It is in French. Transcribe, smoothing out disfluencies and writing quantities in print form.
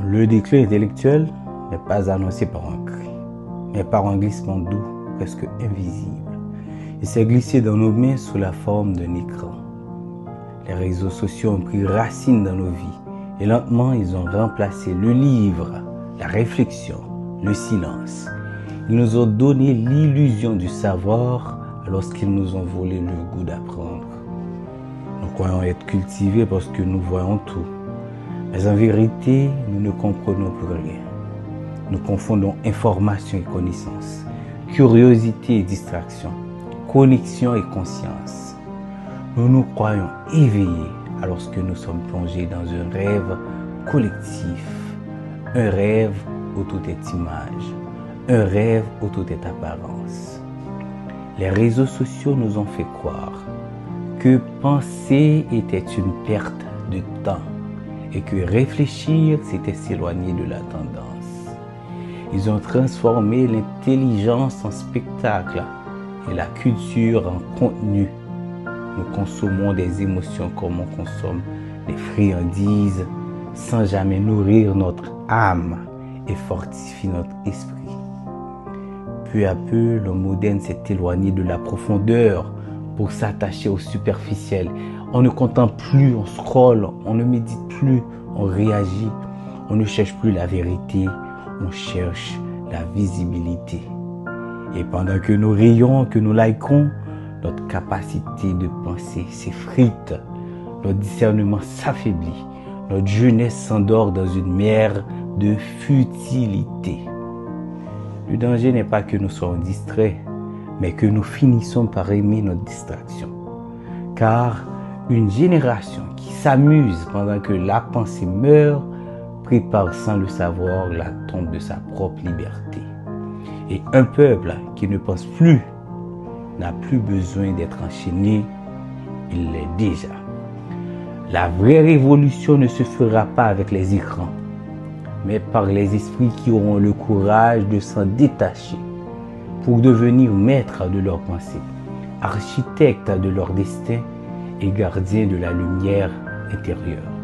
Le déclin intellectuel n'est pas annoncé par un cri, mais par un glissement doux, presque invisible. Il s'est glissé dans nos mains sous la forme d'un écran. Les réseaux sociaux ont pris racine dans nos vies et lentement ils ont remplacé le livre, la réflexion, le silence. Ils nous ont donné l'illusion du savoir lorsqu'ils nous ont volé le goût d'apprendre. Nous croyons être cultivés parce que nous voyons tout. Mais en vérité, nous ne comprenons plus rien. Nous confondons information et connaissance, curiosité et distraction, connexion et conscience. Nous nous croyons éveillés alors que nous sommes plongés dans un rêve collectif, un rêve où tout est image, un rêve où tout est apparence. Les réseaux sociaux nous ont fait croire que penser était une perte de temps et que réfléchir, c'était s'éloigner de la tendance. Ils ont transformé l'intelligence en spectacle et la culture en contenu. Nous consommons des émotions comme on consomme des friandises sans jamais nourrir notre âme et fortifier notre esprit. Peu à peu, l'homme moderne s'est éloigné de la profondeur pour s'attacher au superficiel. On ne contemple plus, on scrolle, on ne médite plus, on réagit. On ne cherche plus la vérité, on cherche la visibilité. Et pendant que nous rions, que nous likons, notre capacité de penser s'effrite, notre discernement s'affaiblit, notre jeunesse s'endort dans une mer de futilité. Le danger n'est pas que nous soyons distraits, mais que nous finissons par aimer notre distraction. Car une génération qui s'amuse pendant que la pensée meurt prépare sans le savoir la tombe de sa propre liberté. Et un peuple qui ne pense plus n'a plus besoin d'être enchaîné, il l'est déjà. La vraie révolution ne se fera pas avec les écrans, mais par les esprits qui auront le courage de s'en détacher pour devenir maîtres de leurs pensées, architectes de leur destin et gardiens de la lumière intérieure.